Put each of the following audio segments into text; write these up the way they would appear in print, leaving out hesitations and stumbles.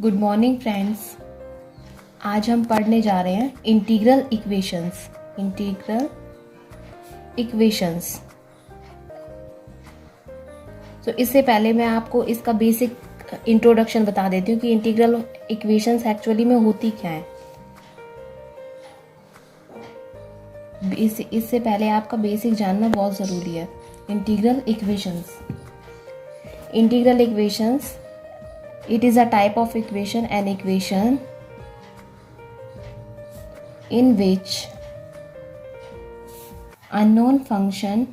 Good morning friends. आज हम पढ़ने जा रहे हैं इंटीग्रल इक्वेशंस। तो इससे पहले मैं आपको इसका बेसिक इंट्रोडक्शन बता देती हूँ कि इंटीग्रल इक्वेशंस एक्चुअली में होती क्या है। इससे पहले आपका बेसिक जानना बहुत ज़रूरी है। Integral equations it is a type of equation, an equation in which unknown function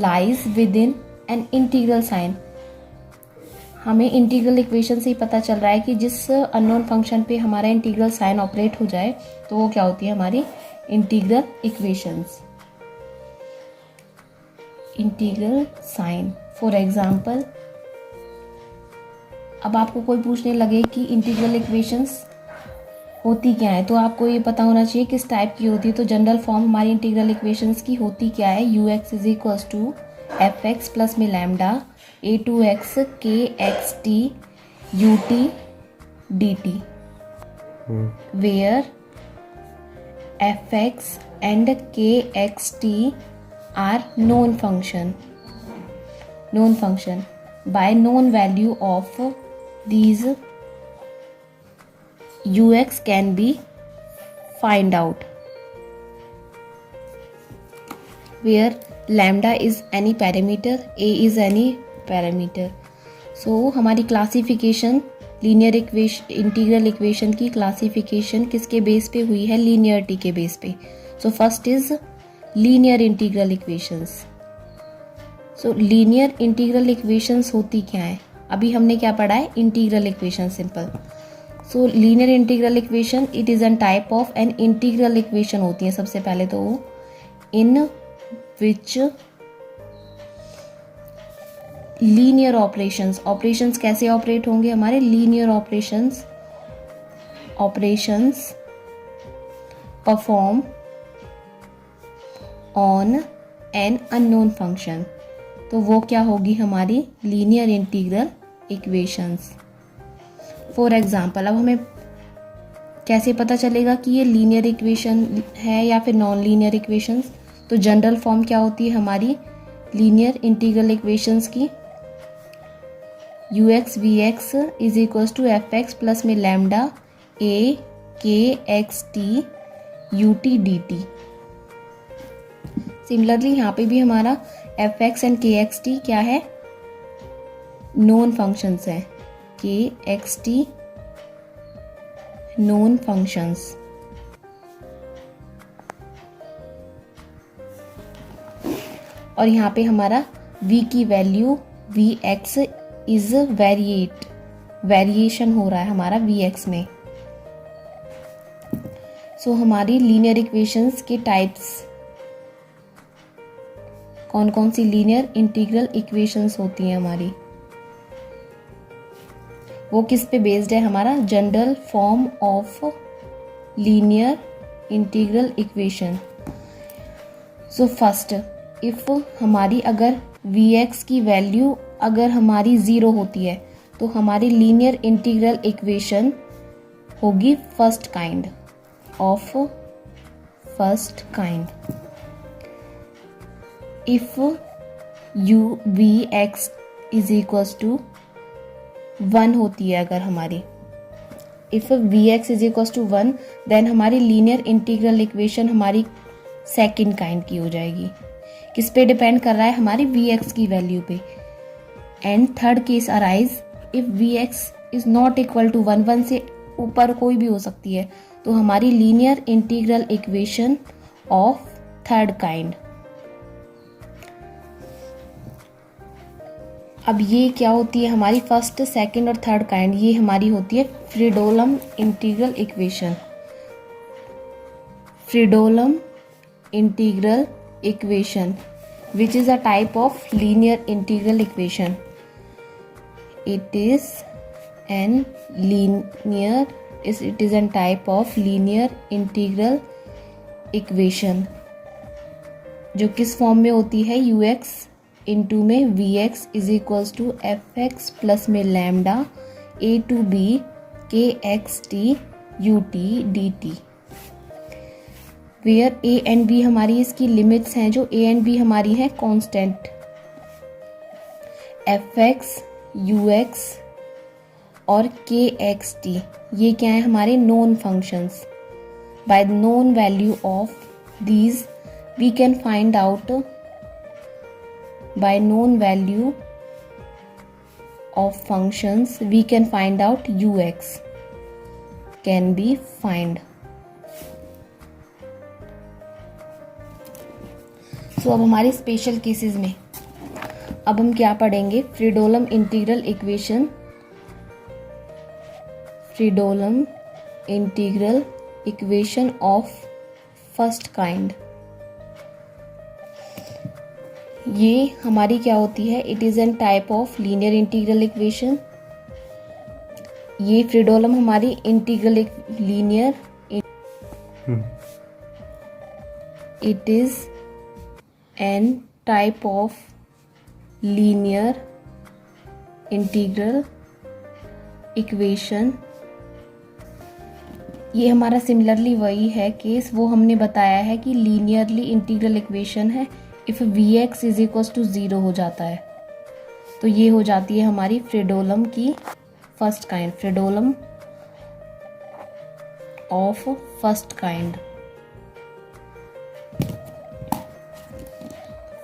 lies within an integral sign। हमें इंटीग्रल इक्वेशन से ही पता चल रहा है कि जिस अननोन फंक्शन पे हमारा इंटीग्रल साइन ऑपरेट हो जाए तो वो क्या होती है, हमारी integral equations. Integral sign, for example, अब आपको कोई पूछने लगे कि इंटीग्रल इक्वेशंस होती क्या है तो आपको ये पता होना चाहिए किस टाइप की होती है। तो जनरल फॉर्म हमारी इंटीग्रल इक्वेशंस की होती क्या है, u x is equals to F x plus में lambda A to x K x T U T D T, where f x and K x t are known function by known value of these ux can be find out, where lambda is any parameter, a is any parameter। so हमारी classification linear equation, integral equation की classification किसके base पे हुई है, linearity के base पे। So first is linear integral equations. So linear integral equations होती क्या है, अभी हमने क्या पढ़ा है, integral equation, simple. So linear integral equation it is N type of an integral equation होती है सबसे पहले तो वो, इन विच लीनियर ऑपरेशंस कैसे ऑपरेट होंगे, हमारे linear operations perform on an unknown function. तो वो क्या होगी, हमारी linear integral equations. For example, अब हमें कैसे पता चलेगा कि ये लीनियर इक्वेशन है या फिर नॉन लीनियर इक्वेशंस। तो जनरल फॉर्म क्या होती है हमारी लीनियर इंटीग्रल इक्वेशंस की, U X V x is equals to F x plus में lambda A K x T U T D T. Similarly यहाँ पे भी हमारा F x and K x T क्या है, नोन फंक्शंस है, के एक्स टी नोन फंक्शंस। और यहाँ पे हमारा v की value V x is variation हो रहा है हमारा वी एक्स में। सो हमारी लीनियर इक्वेशंस के टाइप्स कौन कौन सी लीनियर इंटीग्रल इक्वेशंस होती हैं हमारी, वो किस पे बेस्ड है, हमारा general form of linear integral equation. So first, if हमारी अगर वी एक्स की वैल्यू अगर हमारी 0 होती है तो हमारी लीनियर इंटीग्रल इक्वेशन होगी first kind. if u v x is equals to 1 होती है अगर हमारी, if v x is equals to 1 then हमारी लीनियर इंटीग्रल इक्वेशन हमारी सेकेंड काइंड की हो जाएगी। किस पे डिपेंड कर रहा है, हमारी v x की वैल्यू पे। And third case arise if v x is not equal to 1 से ऊपर कोई भी हो सकती है तो हमारी linear integral equation of third kind. अब ये क्या होती है हमारी फर्स्ट, सेकंड और थर्ड काइंड, ये हमारी होती है Fredholm integral equation which is a type of linear integral equation। it is a type of linear integral equation जो किस फॉर्म में होती है, ux इंटू में we x is equals to F x plus में lambda A to B K x T U T D T, where A and B हमारी इसकी limits हैं, जो ए एंड बी हमारी हैं constant, f x u x और K x t, ये क्या है हमारे known functions. By the known value of these we can find out, by known value of functions we can find out u x can be find. So अब हमारे special cases में अब हम क्या पढ़ेंगे, Fredholm integral equation, Fredholm integral equation of first kind. ये हमारी क्या होती है, it is N type of linear integral equation. ये फ्रीडोलम हमारी integral linear, it is N type of linear integral equation। ये हमारा सिमिलरली वही है केस, वो हमने बताया है कि लीनियरली इंटीग्रल इक्वेशन है if V x is equals to 0 हो जाता है, तो ये हो जाती है हमारी फ्रीडोलम की first kind, Fredholm of first kind.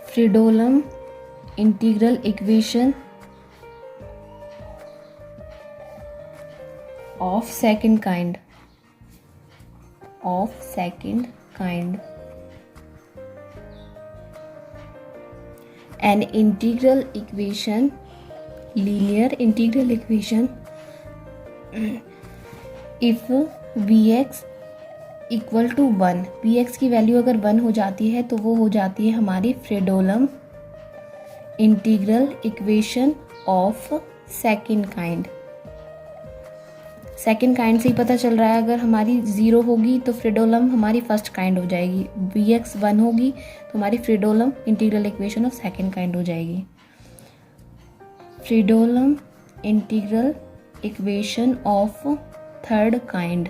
Fredholm integral equation of second kind, of second kind, an integral equation, linear integral equation if vx equal to 1, vx की वैल्यू अगर 1 हो जाती है तो वो हो जाती है हमारी Fredholm integral equation of second kind. Second kind से ही पता चल रहा है, अगर हमारी 0 होगी तो फ्रीडोलम हमारी फर्स्ट काइंड हो जाएगी, वी एक्स 1 होगी तो हमारी Fredholm integral equation of second kind हो जाएगी। Fredholm integral equation of third kind,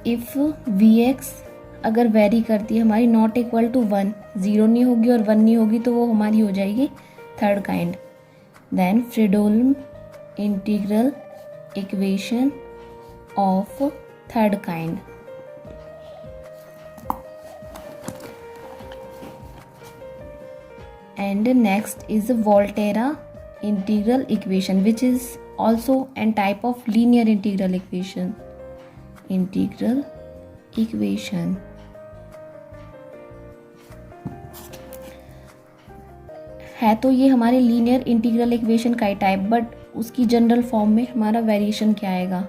if v x अगर वेरी करती है हमारी नॉट इक्वल टू 1, 0 नहीं होगी और 1 नहीं होगी तो वो हमारी हो जाएगी third kind. Then Fredholm integral equation of third kind. And next is Volterra integral equation which is also an type of linear integral equation, integral equation. है तो ये हमारे लीनियर इंटीग्रल इक्वेशन का ही टाइप, बट उसकी जनरल फॉर्म में हमारा वेरिएशन क्या आएगा,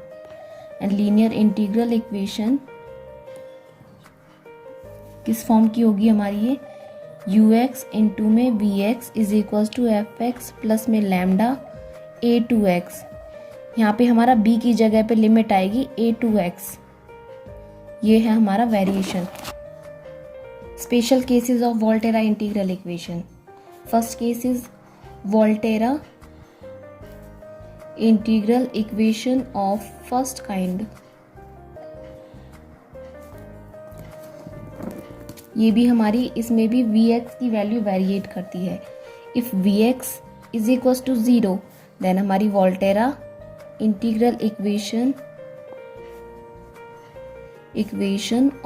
लीनियर इंटीग्रल इक्वेशन किस फॉर्म की होगी हमारी, ये यू एक्स इंटू में we x is equals to F x plus में लैम्डा ए टू एक्स, यहाँ पे हमारा बी की जगह पे लिमिट आएगी ए टू एक्स, ये है हमारा variation. Special cases of Volterra integral equation, first case is Volterra integral equation of first kind. ये भी हमारी, इसमें भी वी एक्स की वैल्यू वेरिएट करती है। If v x is equals to 0 then हमारी Volterra integral equation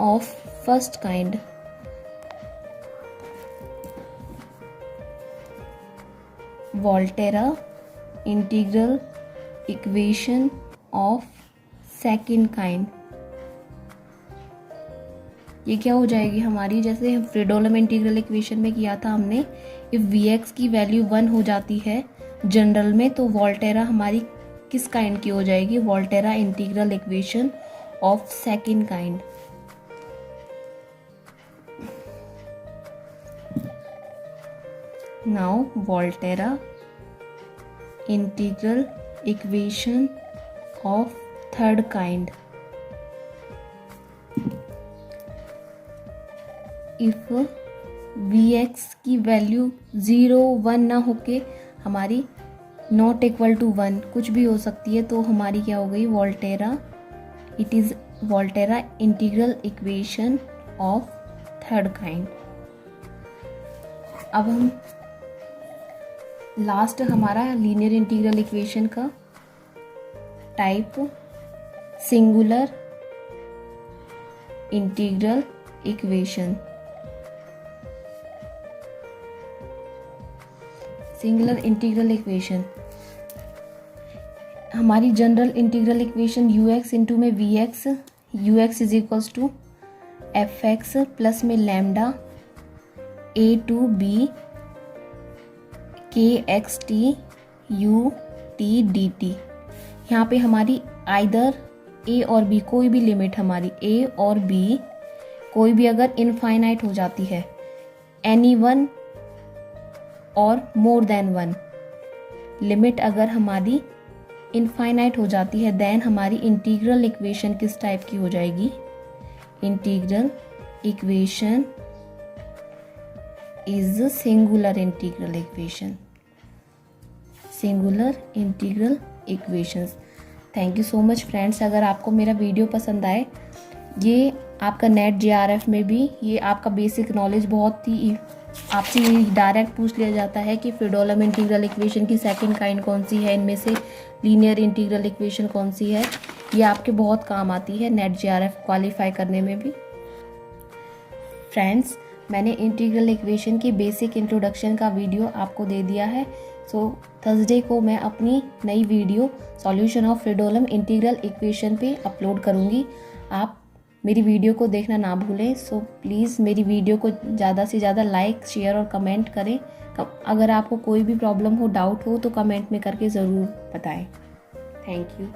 of first kind. Volterra integral equation of second kind, ये क्या हो जाएगी हमारी, जैसे फ्रीडोलम इंटीग्रल इक्वेशन में किया था हमने, इफ वी एक्स की वैल्यू 1 हो जाती है जनरल में तो वोल्टेरा हमारी किस काइंड की हो जाएगी, Volterra integral equation of second kind. Now Volterra integral equation of third kind. If V x की वैल्यू 0 1 ना होके हमारी नॉट इक्वल टू 1 कुछ भी हो सकती है, तो हमारी क्या हो गई Volterra, it is Volterra integral equation of third kind. अब हम लास्ट हमारा लीनियर इंटीग्रल इक्वेशन का type singular integral equation. Singular integral equation हमारी general integral equation u x into में we x, u x is equals to F x plus में lambda A to B K x T U T D t. यहाँ पे हमारी either ए और B कोई भी limit हमारी ए और बी कोई भी अगर इनफाइनाइट हो जाती है, एनी वन और मोर देन वन लिमिट अगर हमारी इनफाइनाइट हो जाती है, देन हमारी इंटीग्रल इक्वेशन किस टाइप की हो जाएगी, integral equation is singular integral equation, singular integral equations. Thank you so much friends. अगर आपको मेरा वीडियो पसंद आए, ये आपका नेट जेआरएफ में भी ये आपका बेसिक नॉलेज बहुत ही आपसे ये डायरेक्ट पूछ लिया जाता है कि फ्रीडोलम इंटीग्रल इक्वेशन की सेकंड काइंड कौन सी है, इनमें से लीनियर इंटीग्रल इक्वेशन कौन सी है। ये आपके बहुत काम आती है नेट जेआरएफ क्वालिफाई करने में भी। फ्रेंड्स, मैंने इंटीग्रल इक्वेशन की बेसिक इंट्रोडक्शन का वीडियो आपको दे दिया है। सो थर्सडे को मैं अपनी नई video solution of Fredholm integral equation पे अपलोड करूँगी। आप मेरी वीडियो को देखना ना भूलें। सो प्लीज़ मेरी वीडियो को ज़्यादा से ज़्यादा लाइक, शेयर और कमेंट करें। अगर आपको कोई भी प्रॉब्लम हो, डाउट हो तो कमेंट में करके ज़रूर बताएं। Thank you.